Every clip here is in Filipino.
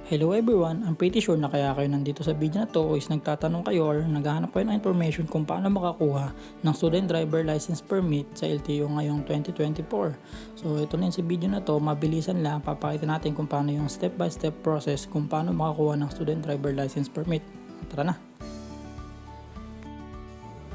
Hello everyone, I'm pretty sure na kaya kayo nandito sa video na to is nagtatanong kayo or naghahanap kayo ng information kung paano makakuha ng Student Driver License Permit sa LTO ngayong 2024. So ito na sa video na to, mabilisan lang, papakita natin kung paano yung step by step process kung paano makakuha ng Student Driver License Permit. Tara na!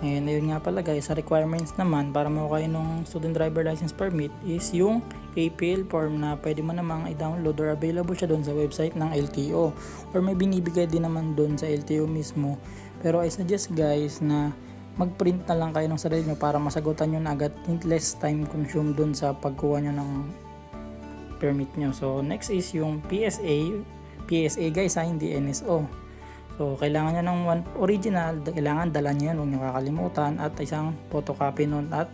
And ayun nga pala guys, sa requirements naman para makuha ng Student Driver License Permit is yung APL form na pwede mo namang i-download or available siya doon sa website ng LTO or may binibigay din naman doon sa LTO mismo. Pero I suggest guys na mag-print na lang kayo ng sarili nyo para masagutan nyo na agad, less time consume doon sa pagkuha nyo ng permit nyo. So next is yung PSA guys hindi NSO. So, kailangan nyo ng original, kailangan dala nyo yan, huwag nyo kakalimutan, at isang photocopy nun at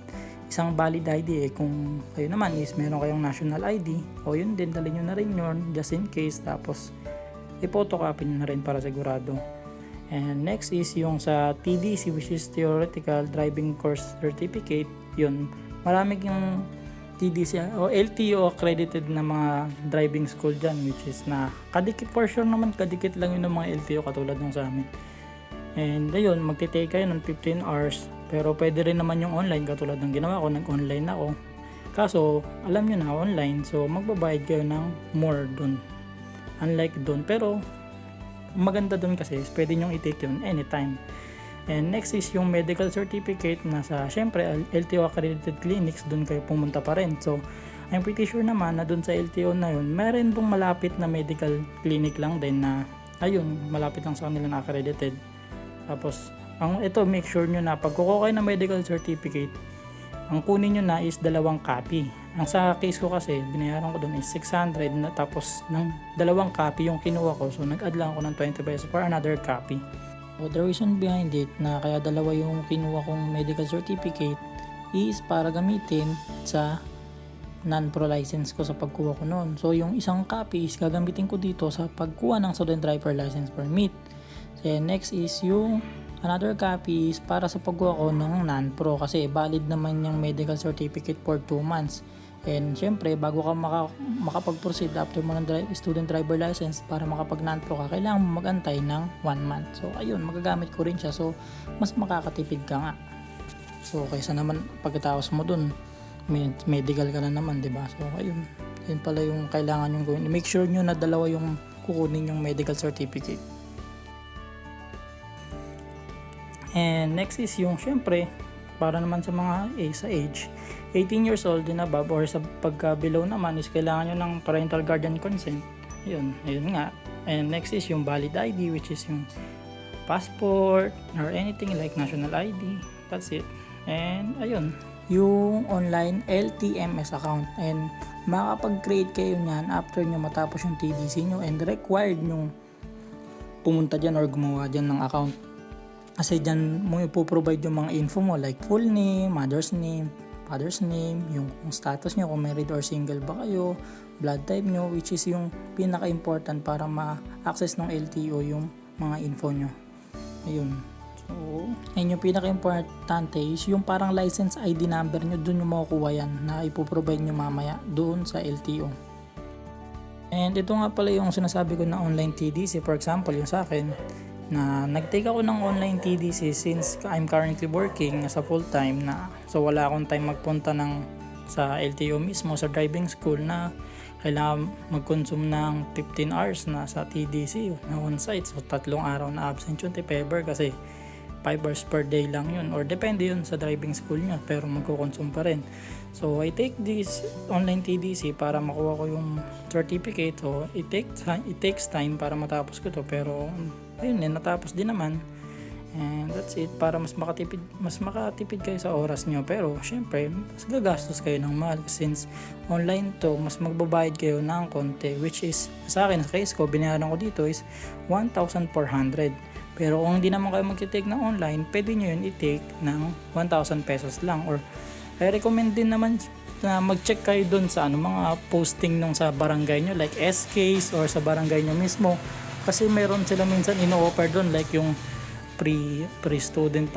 isang valid ID kung kayo naman is meron kayong national ID o yun din, dali nyo na rin yun just in case, tapos i-photocopy nyo na rin para sigurado. And next is yung sa TDC which is Theoretical Driving Course Certificate, yun, maraming yung TDC o LTO accredited na mga driving school dyan which is na kadikit, for sure naman kadikit lang yun ng mga LTO katulad ng sa amin. And ayun, magtitake kayo ng 15 hours pero pwede rin naman yung online katulad ng ginawa ko, nag-online ako. Kaso alam nyo na online, so magbabayad kayo ng more dun. Unlike dun, pero maganda dun kasi pwede nyo i-take yun anytime. And next is yung medical certificate na sa syempre LTO accredited clinics, doon kayo pumunta pa rin. So I'm pretty sure naman na doon sa LTO na yun meron pong malapit na medical clinic lang din na ayun, malapit lang sa kanila na accredited. Tapos ito, make sure nyo na pag kukuha kayo ng medical certificate, ang kunin nyo na is 2 copy. Ang sa case ko kasi binayaran ko doon is 600 na, tapos ng 2 copy yung kinuha ko, so nag-add lang ako ng 20 pesos for another copy. So the reason behind it na kaya 2 yung kinuha kong medical certificate is para gamitin sa non-pro license ko sa pagkuha ko noon. So yung isang copy is gagamitin ko dito sa pagkuha ng Student Driver License Permit. So next is yung another copy is para sa pagkuha ko ng non-pro kasi valid naman yung medical certificate for 2 months. And syempre bago ka makapag-proceed after mo ng student driver license para makapag non-pro ka, kailangan mo magantay ng 1 month. So ayun, magagamit ko rin siya, so mas makakatipid ka nga. So kaysa naman pagkatapos mo dun medical ka na naman, diba? So ayun, yun pala yung kailangan yung gawin. Make sure nyo na 2 yung kukunin yung medical certificate. And next is yung syempre para naman sa mga sa age 18 years old din above or sa pagka below naman is kailangan nyo ng parental guardian consent. Ayun nga. And next is yung valid ID which is yung passport or anything like national ID. That's it. And ayun, yung online LTMS account, and makakapag-create kayo niyan after nyo matapos yung TDC nyo, and required nyo pumunta dyan or gumawa dyan ng account. Kasi dyan mo ipoprovide yung mga info mo like full name, mother's name, father's name, yung status nyo kung married or single ba kayo, blood type nyo, which is yung pinaka-important para ma-access ng LTO yung mga info nyo. Ayun. So, ayun yung pinaka-importante is yung parang license ID number nyo, dun yung makukuha yan na ipoprovide nyo mamaya doon sa LTO. And ito nga pala yung sinasabi ko na online TDC. For example, yung sa akin, na nag-take ako ng online TDC since I'm currently working as a full-time na, so wala akong time magpunta sa LTO mismo sa driving school na kailangan mag-consume ng 15 hours na sa TDC na on-site. So 3 araw na absent yun if ever kasi 5 hours per day lang yun or depende yun sa driving school nyo pero magko-consume pa rin. So I take this online TDC para makuha ko yung certificate. So it takes time para matapos ko to, pero ayun natapos din naman. And that's it, para mas makatipid kayo sa oras nyo, pero syempre mas gagastos kayo ng mahal since online to, mas magbabayad kayo ng konti, which is sa akin, sa case ko, binayaran ko dito is 1,400. Pero kung hindi naman kayo mag-take ng online, pwede nyo yun i-take ng 1,000 pesos lang. Or I recommend din naman na mag-check kayo dun sa mga posting nung sa barangay nyo like SKs or sa barangay nyo mismo, kasi meron sila minsan ino-offer dun like yung pre-student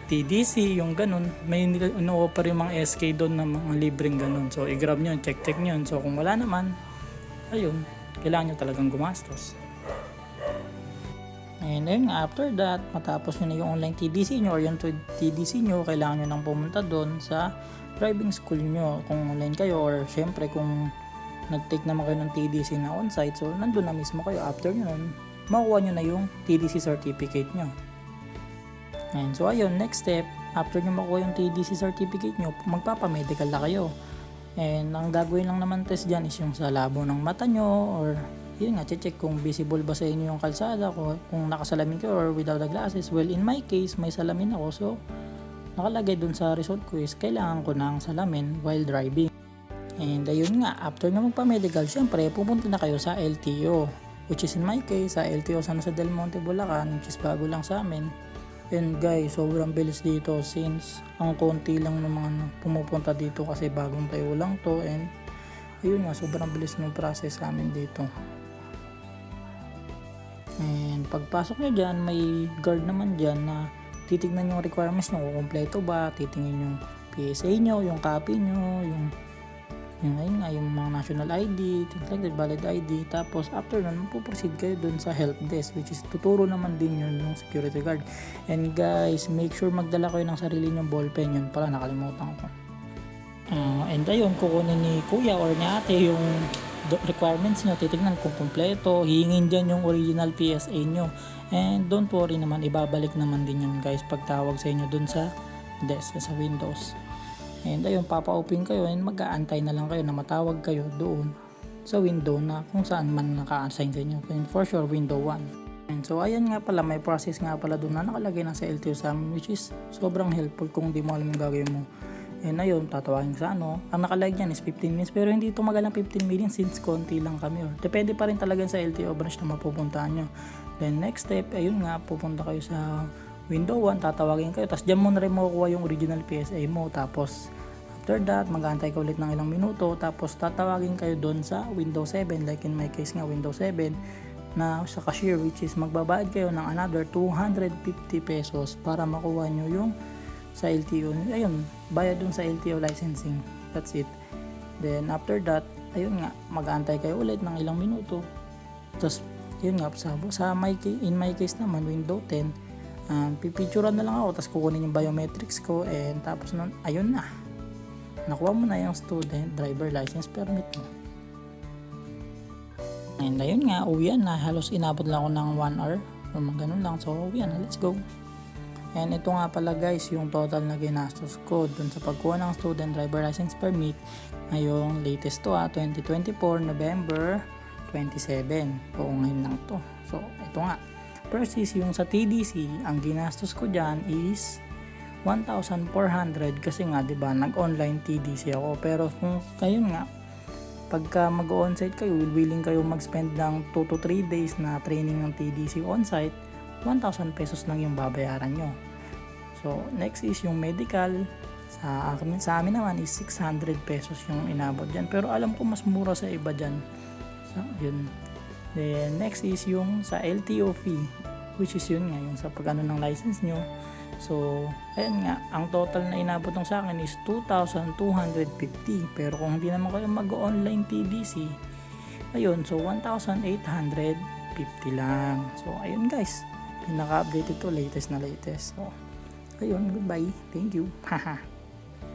TDC, yung ganun, may ino-offer yung mga SK dun na mga libreng ganun. So i-grab nyo, check nyo. So kung wala naman, ayun, kailangan nyo talagang gumastos. And then after that, matapos nyo na yung online TDC nyo or yung TDC nyo, kailangan nyo nang pumunta doon sa driving school nyo kung online kayo, or syempre kung nag-take naman kayo ng TDC na on-site, so nandun na mismo kayo. After nyo nun, makukuha nyo na yung TDC certificate nyo. And so ayun, next step, after nyo makuha yung TDC certificate nyo, magpapamedical na kayo. And ang gagawin lang naman test dyan is yung sa labo ng mata nyo, or yun nga, check kung visible ba sa inyo yung kalsada, kung nakasalamin kayo or without the glasses. Well, in my case, may salamin ako, so nakalagay dun sa result ko is kailangan ko ng salamin while driving. And ayun nga, after na magpa-medical, syempre pupunta na kayo sa LTO, which is in my case sa LTO San Jose del Monte, Bulacan, which is bago lang sa amin. And guys, sobrang bilis dito since ang konti lang ng mga pumupunta dito kasi bagong tayo lang to. And ayun nga, sobrang bilis ng process sa amin dito. And pagpasok nyo dyan, may guard naman dyan na titignan yung requirements nyo kung kumpleto ba, titingin yung PSA nyo, yung copy nyo, yung ayun nga, yung mga national ID, things like that, valid ID. Tapos after nun, mapuproceed kayo dun sa help desk, which is tuturo naman din yun yung security guard. And guys, make sure magdala kayo ng sarili nyong ballpen, yun pala nakalimutan ko. And ayun, kukunin ni kuya or ni ate yung requirements nyo, titignan kung kumpleto, hihingin dyan yung original PSA nyo. And don't worry naman, ibabalik naman din yun guys pagtawag sa inyo dun sa desk, sa Windows. And ayun, papa-open kayo and mag-aantay na lang kayo na matawag kayo doon sa window na kung saan man naka-assign sa inyo. And for sure, window 1. And so ayan nga pala, may process nga pala doon na nakalagay na sa LTO sa amin, which is sobrang helpful kung di mo alam yung gagawin mo. And ayun, tatawagin sa ang nakalagay dyan is 15 minutes, pero hindi tumagal ng 15 minutes since konti lang kami, or depende pa rin talaga sa LTO branch na mapupuntahan nyo. Then next step, ayun nga, pupunta kayo sa window 1, tatawagin kayo, tapos dyan mo na rin makukuha yung original PSA mo. Tapos after that, mag-aantay ka ulit ng ilang minuto, tapos tatawagin kayo doon sa window 7, like in my case nga window 7, na sa cashier, which is magbabayad kayo ng another 250 pesos para makuha nyo yung sa LTO. Ayun, bayad dun sa LTO licensing. That's it. Then after that, ayun nga, mag-aantay kayo ulit ng ilang minuto. Tapos yun nga, in my case naman, window 10, pipicturean na lang ako, tapos kukunin yung biometrics ko, and tapos nun, ayun na, nakuha mo na yung student driver license permit mo. And ayun nga, uwian na, halos inabot lang ako ng 1 hour or ganun lang. So uwian na, let's go. And ito nga pala guys, yung total na ginastos ko dun sa pagkuha ng student driver license permit ngayong latest to 2024 November 27. So ngayon lang to. So ito nga, first is yung sa TDC, ang ginastos ko dyan is 1,400 kasi nga 'di ba, nag-online TDC ako. Pero kung kayo nga, pagka mag-onsite kayo, willing kayo mag-spend ng 2 to 3 days na training ng TDC onsite, 1,000 pesos lang yung babayaran nyo. So next is yung medical, sa amin naman is 600 pesos yung inabot dyan, pero alam ko mas mura sa iba dyan. So yun. Then next is yung sa LTO fee, which is yun nga, yung sa pag-ano ng license nyo. So ayun nga, ang total na inabot ng sa akin is 2,250, pero kung hindi naman kayo mag-online TDC, ayun, so 1,850 lang. So ayun guys, pinaka-updated to, latest na latest. So ayun, goodbye, thank you. Haha,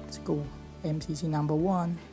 let's go, MCC number 1.